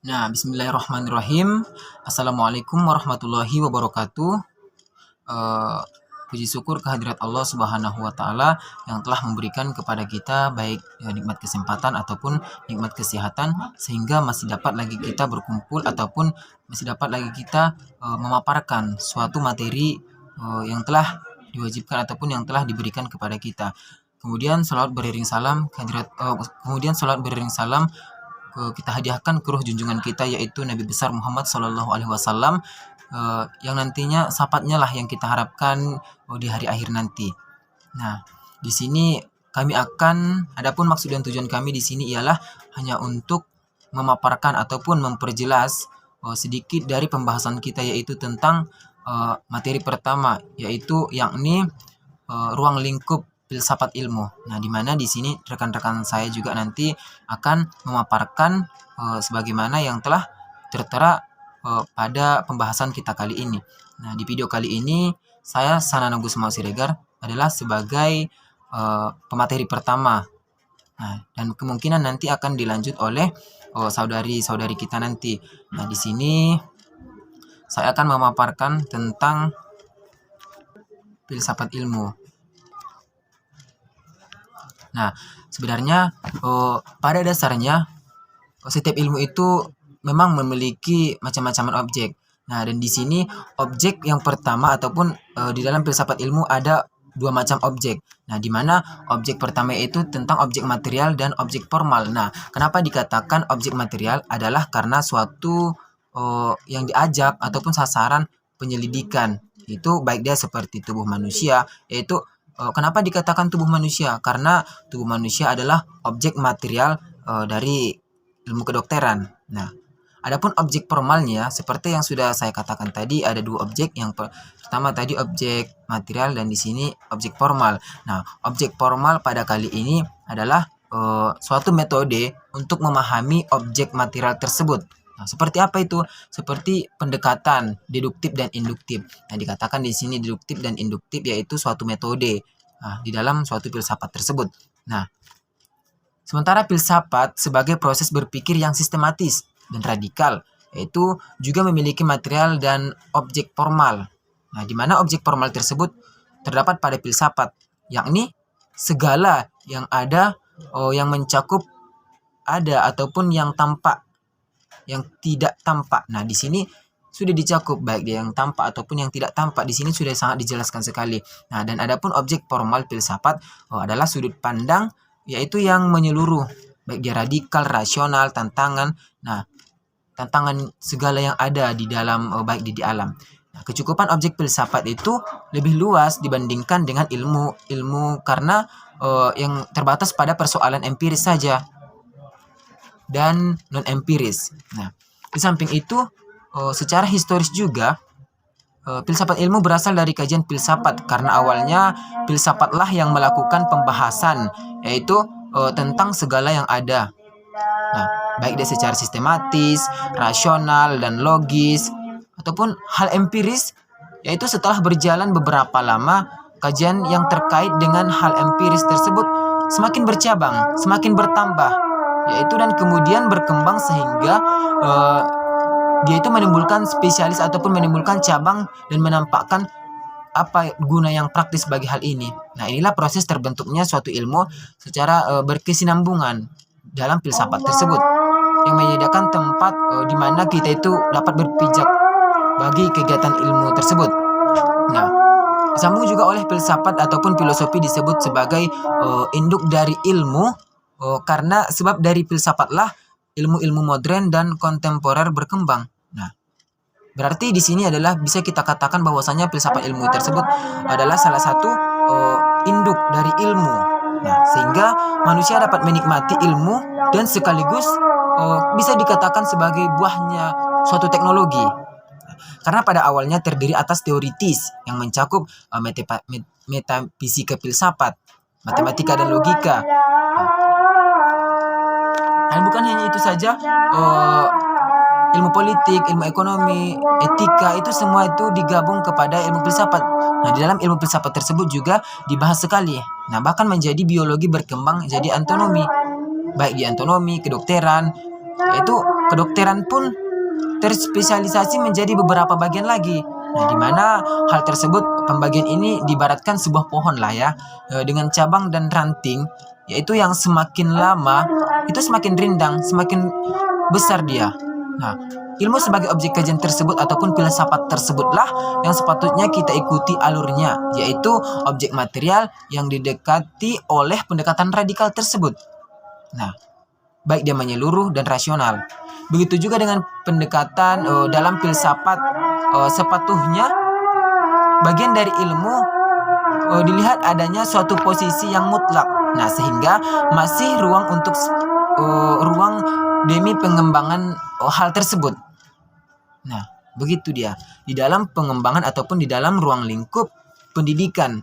Nah, bismillahirrahmanirrahim. Assalamualaikum warahmatullahi wabarakatuh. Eh, Puji syukur kehadirat Allah Subhanahu wa Ta'ala yang telah memberikan kepada kita baik nikmat kesempatan ataupun nikmat kesehatan, sehingga masih dapat lagi kita berkumpul ataupun masih dapat lagi kita memaparkan suatu materi yang telah diwajibkan ataupun yang telah diberikan kepada kita. Kemudian salawat beriring salam kita hadiahkan ke ruh junjungan kita, yaitu Nabi besar Muhammad Sallallahu Alaihi Wasallam, yang nantinya syafaatnya lah yang kita harapkan di hari akhir nanti. Nah, di sini adapun maksud dan tujuan kami di sini ialah hanya untuk memaparkan ataupun memperjelas sedikit dari pembahasan kita, yaitu tentang materi pertama, yaitu yakni ruang lingkup filsafat ilmu. Nah, di mana di sini rekan-rekan saya juga nanti akan memaparkan sebagaimana yang telah tertera pada pembahasan kita kali ini. Nah, di video kali ini saya Sanana Gusmao Siregar adalah sebagai pemateri pertama. Nah, dan kemungkinan nanti akan dilanjut oleh saudari-saudari kita nanti. Nah, di sini saya akan memaparkan tentang filsafat ilmu. Nah, sebenarnya pada dasarnya setiap ilmu itu memang memiliki macam-macam objek. Nah, dan di sini objek yang pertama ataupun di dalam filsafat ilmu ada dua macam objek. Nah, di mana objek pertama itu tentang objek material dan objek formal. Nah, kenapa dikatakan objek material adalah karena suatu yang diajak ataupun sasaran penyelidikan. Itu baik dia seperti tubuh manusia, yaitu kenapa dikatakan tubuh manusia? Karena tubuh manusia adalah objek material dari ilmu kedokteran. Nah, adapun objek formalnya, seperti yang sudah saya katakan tadi, ada dua objek. Yang pertama tadi objek material dan di sini objek formal. Nah, objek formal pada kali ini adalah suatu metode untuk memahami objek material tersebut. Nah, seperti apa itu? Seperti pendekatan deduktif dan induktif. Nah, dikatakan di sini deduktif dan induktif yaitu suatu metode di dalam suatu filsafat tersebut. Nah, sementara filsafat sebagai proses berpikir yang sistematis dan radikal, yaitu juga memiliki material dan objek formal. Nah, di mana objek formal tersebut terdapat pada filsafat, yakni segala yang ada, yang mencakup ada ataupun yang tampak, yang tidak tampak. Nah, di sini sudah dicakup baik dia yang tampak ataupun yang tidak tampak. Di sini sudah sangat dijelaskan sekali. Nah, dan adapun objek formal filsafat adalah sudut pandang, yaitu yang menyeluruh, baik dia radikal, rasional, tantangan. Nah, tantangan segala yang ada di dalam baik di alam. Nah, kecukupan objek filsafat itu lebih luas dibandingkan dengan ilmu karena yang terbatas pada persoalan empiris saja dan non-empiris. Nah, di samping itu, secara historis juga, filsafat ilmu berasal dari kajian filsafat, karena awalnya filsafatlah yang melakukan pembahasan, yaitu tentang segala yang ada. Nah, baik dia secara sistematis, rasional, dan logis, ataupun hal empiris, yaitu setelah berjalan beberapa lama, kajian yang terkait dengan hal empiris tersebut semakin bercabang, semakin bertambah, yaitu dan kemudian berkembang sehingga dia itu menimbulkan spesialis ataupun menimbulkan cabang dan menampakkan apa guna yang praktis bagi hal ini. Nah, inilah proses terbentuknya suatu ilmu secara berkesinambungan dalam filsafat tersebut, yang menyediakan tempat di mana kita itu dapat berpijak bagi kegiatan ilmu tersebut. Nah, disambung juga oleh filsafat ataupun filosofi disebut sebagai induk dari ilmu, karena sebab dari filsafatlah ilmu-ilmu modern dan kontemporer berkembang. Nah, berarti di sini adalah bisa kita katakan bahwasanya filsafat ilmu tersebut adalah salah satu induk dari ilmu. Nah, sehingga manusia dapat menikmati ilmu dan sekaligus bisa dikatakan sebagai buahnya suatu teknologi. Karena pada awalnya terdiri atas teoritis yang mencakup metafisika filsafat, matematika dan logika. Dan bukan hanya itu saja, ilmu politik, ilmu ekonomi, etika, itu semua itu digabung kepada ilmu filsafat. Nah, di dalam ilmu filsafat tersebut juga dibahas sekali. Nah, bahkan menjadi biologi berkembang jadi anatomi. Baik di anatomi, kedokteran, yaitu kedokteran pun terspesialisasi menjadi beberapa bagian lagi. Nah, di mana hal tersebut pembagian ini diibaratkan sebuah pohon lah ya, dengan cabang dan ranting, yaitu yang semakin lama itu semakin rindang, semakin besar dia. Nah, ilmu sebagai objek kajian tersebut ataupun filsafat tersebutlah yang sepatutnya kita ikuti alurnya, yaitu objek material yang didekati oleh pendekatan radikal tersebut. Nah, baik dia menyeluruh dan rasional. Begitu juga dengan pendekatan dalam filsafat, sepatuhnya bagian dari ilmu dilihat adanya suatu posisi yang mutlak. Nah, sehingga masih ruang untuk ruang demi pengembangan hal tersebut. Nah, begitu dia di dalam pengembangan ataupun di dalam ruang lingkup pendidikan.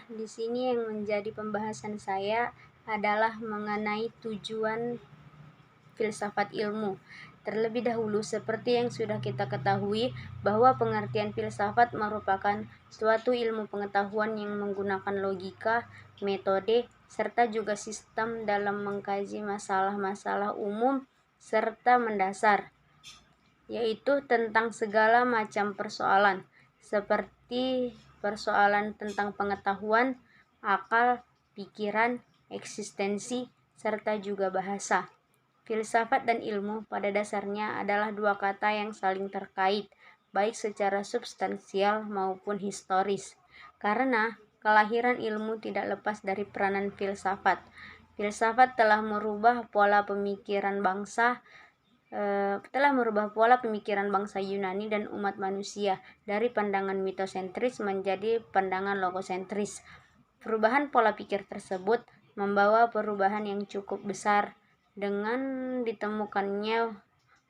Di sini yang menjadi pembahasan saya adalah mengenai tujuan filsafat ilmu. Terlebih dahulu, seperti yang sudah kita ketahui, bahwa pengertian filsafat merupakan suatu ilmu pengetahuan yang menggunakan logika, metode, serta juga sistem dalam mengkaji masalah-masalah umum serta mendasar, yaitu tentang segala macam persoalan, seperti persoalan tentang pengetahuan, akal, pikiran, eksistensi, serta juga bahasa. Filsafat dan ilmu pada dasarnya adalah dua kata yang saling terkait, baik secara substansial maupun historis. Karena kelahiran ilmu tidak lepas dari peranan filsafat. Filsafat telah merubah pola pemikiran bangsa Yunani dan umat manusia dari pandangan mitosentris menjadi pandangan logosentris. Perubahan pola pikir tersebut membawa perubahan yang cukup besar dengan ditemukannya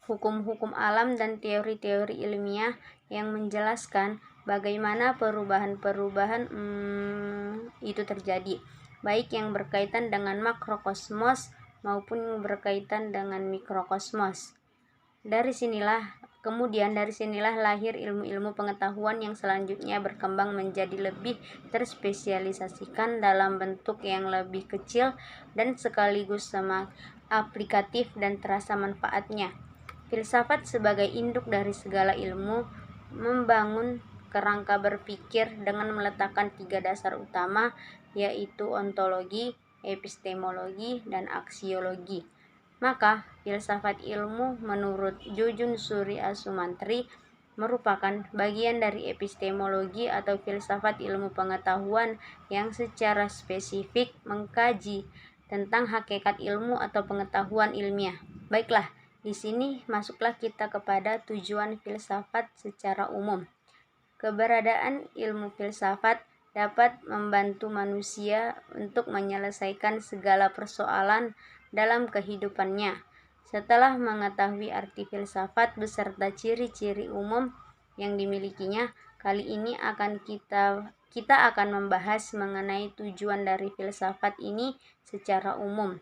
hukum-hukum alam dan teori-teori ilmiah yang menjelaskan bagaimana perubahan-perubahan itu terjadi, baik yang berkaitan dengan makrokosmos maupun yang berkaitan dengan mikrokosmos. Dari sinilah lahir ilmu-ilmu pengetahuan yang selanjutnya berkembang menjadi lebih terspesialisasikan dalam bentuk yang lebih kecil dan sekaligus semakin aplikatif dan terasa manfaatnya. Filsafat sebagai induk dari segala ilmu membangun kerangka berpikir dengan meletakkan 3 dasar utama, yaitu ontologi, epistemologi, dan aksiologi. Maka, filsafat ilmu menurut Jujun Surya Sumantri merupakan bagian dari epistemologi atau filsafat ilmu pengetahuan yang secara spesifik mengkaji tentang hakikat ilmu atau pengetahuan ilmiah. Baiklah, di sini masuklah kita kepada tujuan filsafat secara umum. Keberadaan ilmu filsafat dapat membantu manusia untuk menyelesaikan segala persoalan dalam kehidupannya. Setelah mengetahui arti filsafat beserta ciri-ciri umum yang dimilikinya, kali ini kita akan membahas mengenai tujuan dari filsafat ini secara umum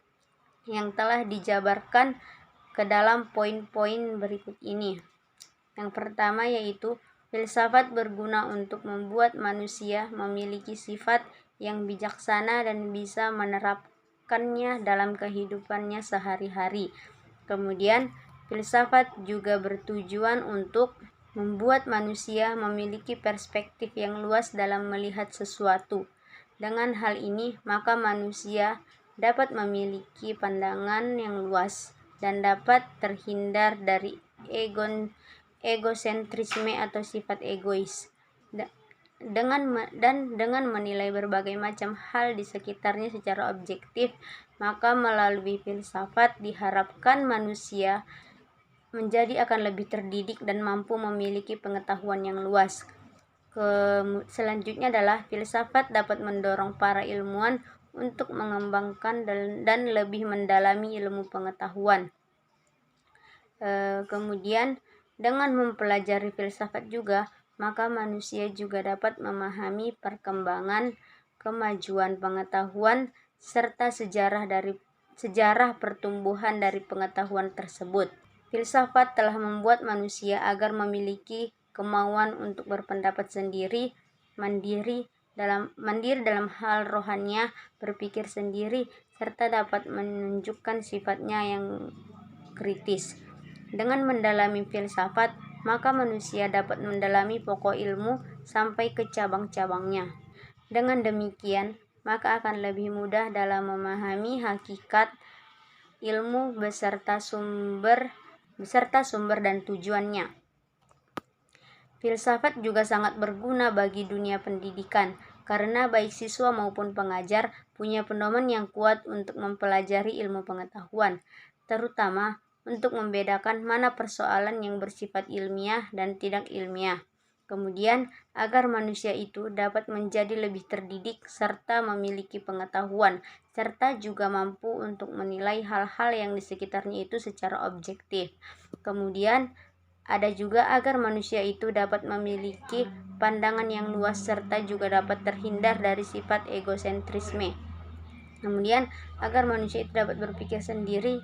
yang telah dijabarkan ke dalam poin-poin berikut ini. Yang pertama yaitu filsafat berguna untuk membuat manusia memiliki sifat yang bijaksana dan bisa menerapkannya dalam kehidupannya sehari-hari. Kemudian, filsafat juga bertujuan untuk membuat manusia memiliki perspektif yang luas dalam melihat sesuatu. Dengan hal ini, maka manusia dapat memiliki pandangan yang luas dan dapat terhindar dari egosentrisme atau sifat egois. Dengan menilai berbagai macam hal di sekitarnya secara objektif, maka melalui filsafat diharapkan manusia menjadi akan lebih terdidik dan mampu memiliki pengetahuan yang luas. Selanjutnya adalah filsafat dapat mendorong para ilmuwan untuk mengembangkan dan lebih mendalami ilmu pengetahuan. Kemudian dengan mempelajari filsafat juga, maka manusia juga dapat memahami perkembangan, kemajuan pengetahuan, serta sejarah pertumbuhan dari pengetahuan tersebut. Filsafat telah membuat manusia agar memiliki kemauan untuk berpendapat sendiri mandiri dalam hal rohaniah, berpikir sendiri, serta dapat menunjukkan sifatnya yang kritis. Dengan mendalami filsafat, maka manusia dapat mendalami pokok ilmu sampai ke cabang-cabangnya. Dengan demikian, maka akan lebih mudah dalam memahami hakikat ilmu beserta sumber dan tujuannya. Filsafat juga sangat berguna bagi dunia pendidikan, karena baik siswa maupun pengajar punya pedoman yang kuat untuk mempelajari ilmu pengetahuan, terutama untuk membedakan mana persoalan yang bersifat ilmiah dan tidak ilmiah. Kemudian, agar manusia itu dapat menjadi lebih terdidik serta memiliki pengetahuan, serta juga mampu untuk menilai hal-hal yang di sekitarnya itu secara objektif. Kemudian, ada juga agar manusia itu dapat memiliki pandangan yang luas serta juga dapat terhindar dari sifat egosentrisme. Kemudian, agar manusia itu dapat berpikir sendiri.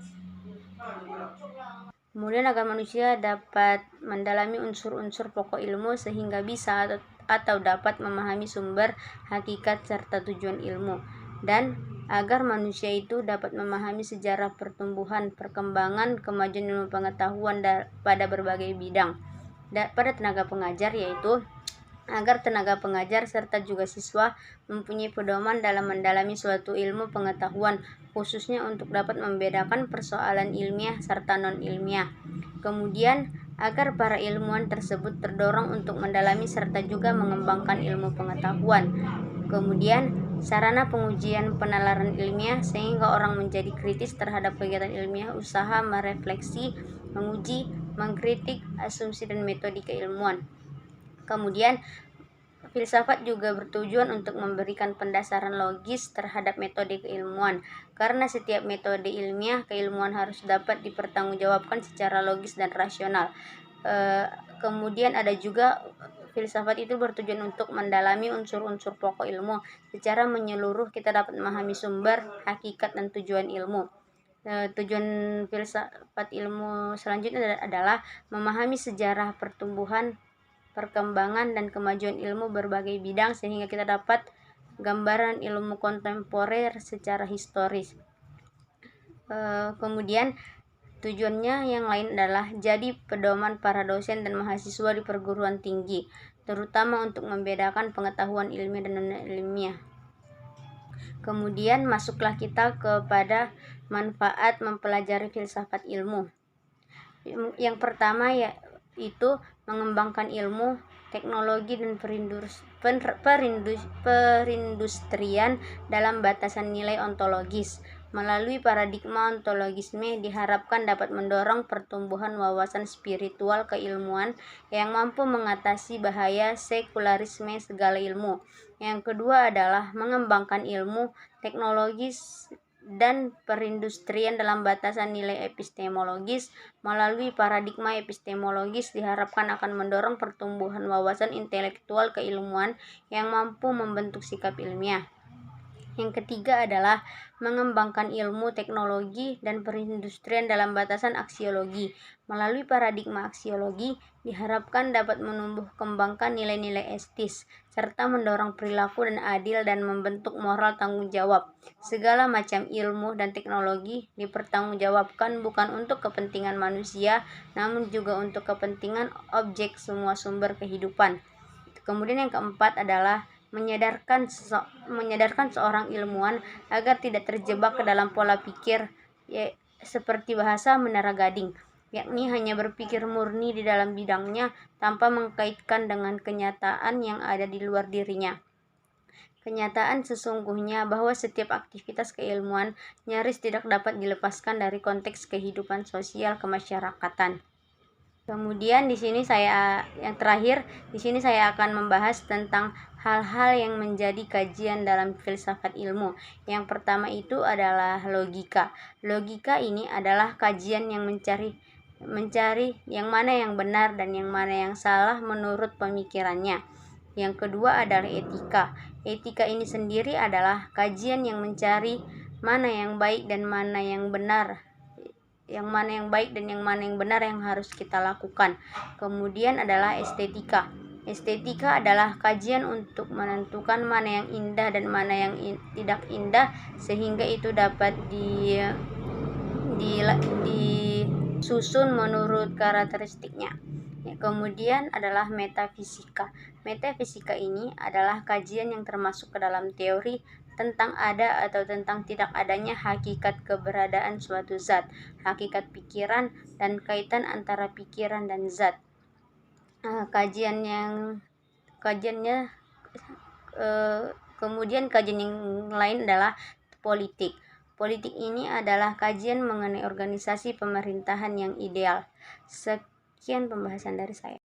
Kemudian agar manusia dapat mendalami unsur-unsur pokok ilmu sehingga bisa atau dapat memahami sumber, hakikat, serta tujuan ilmu. Dan agar manusia itu dapat memahami sejarah pertumbuhan, perkembangan, kemajuan ilmu pengetahuan pada berbagai bidang. Pada tenaga pengajar, yaitu agar tenaga pengajar serta juga siswa mempunyai pedoman dalam mendalami suatu ilmu pengetahuan, khususnya untuk dapat membedakan persoalan ilmiah serta non-ilmiah. Kemudian, agar para ilmuwan tersebut terdorong untuk mendalami serta juga mengembangkan ilmu pengetahuan. Kemudian, sarana pengujian penalaran ilmiah sehingga orang menjadi kritis terhadap kegiatan ilmiah, usaha merefleksi, menguji, mengkritik asumsi dan metode keilmuan. Kemudian, filsafat juga bertujuan untuk memberikan pendasaran logis terhadap metode keilmuan, karena setiap metode ilmiah keilmuan harus dapat dipertanggungjawabkan secara logis dan rasional. Kemudian ada juga filsafat itu bertujuan untuk mendalami unsur-unsur pokok ilmu. Secara menyeluruh kita dapat memahami sumber, hakikat, dan tujuan ilmu. Tujuan filsafat ilmu selanjutnya adalah memahami sejarah pertumbuhan, perkembangan, dan kemajuan ilmu berbagai bidang sehingga kita dapat gambaran ilmu kontemporer secara historis. Kemudian tujuannya yang lain adalah jadi pedoman para dosen dan mahasiswa di perguruan tinggi, terutama untuk membedakan pengetahuan ilmiah dan non-ilmiah. Kemudian masuklah kita kepada manfaat mempelajari filsafat ilmu. Yang pertama yaitu mengembangkan ilmu, teknologi, dan perindustrian dalam batasan nilai ontologis. Melalui paradigma ontologisme diharapkan dapat mendorong pertumbuhan wawasan spiritual keilmuan yang mampu mengatasi bahaya sekularisme segala ilmu. Yang kedua adalah mengembangkan ilmu, teknologi, dan perindustrian dalam batasan nilai epistemologis. Melalui paradigma epistemologis diharapkan akan mendorong pertumbuhan wawasan intelektual keilmuan yang mampu membentuk sikap ilmiah. Yang ketiga adalah mengembangkan ilmu, teknologi, dan perindustrian dalam batasan aksiologi. Melalui paradigma aksiologi diharapkan dapat menumbuh kembangkan nilai-nilai etis, serta mendorong perilaku dan adil dan membentuk moral tanggung jawab. Segala macam ilmu dan teknologi dipertanggungjawabkan bukan untuk kepentingan manusia, namun juga untuk kepentingan objek semua sumber kehidupan. Kemudian yang keempat adalah menyadarkan seorang ilmuwan agar tidak terjebak ke dalam pola pikir seperti bahasa Menara Gading, yakni hanya berpikir murni di dalam bidangnya tanpa mengkaitkan dengan kenyataan yang ada di luar dirinya. Kenyataan sesungguhnya bahwa setiap aktivitas keilmuan nyaris tidak dapat dilepaskan dari konteks kehidupan sosial kemasyarakatan. Kemudian di sini saya akan membahas tentang hal-hal yang menjadi kajian dalam filsafat ilmu. Yang pertama itu adalah logika. Logika ini adalah kajian yang mencari yang mana yang benar dan yang mana yang salah menurut pemikirannya. Yang kedua adalah etika. Etika ini sendiri adalah kajian yang mencari mana yang baik dan mana yang benar. Yang mana yang baik dan yang mana yang benar yang harus kita lakukan. Kemudian adalah estetika. Estetika adalah kajian untuk menentukan mana yang indah dan mana yang tidak indah, sehingga itu dapat disusun menurut karakteristiknya. Kemudian adalah metafisika. Metafisika ini adalah kajian yang termasuk ke dalam teori tentang ada atau tentang tidak adanya hakikat keberadaan suatu zat, hakikat pikiran, dan kaitan antara pikiran dan zat. Kemudian kajian yang lain adalah politik. Politik ini adalah kajian mengenai organisasi pemerintahan yang ideal. Sekian pembahasan dari saya.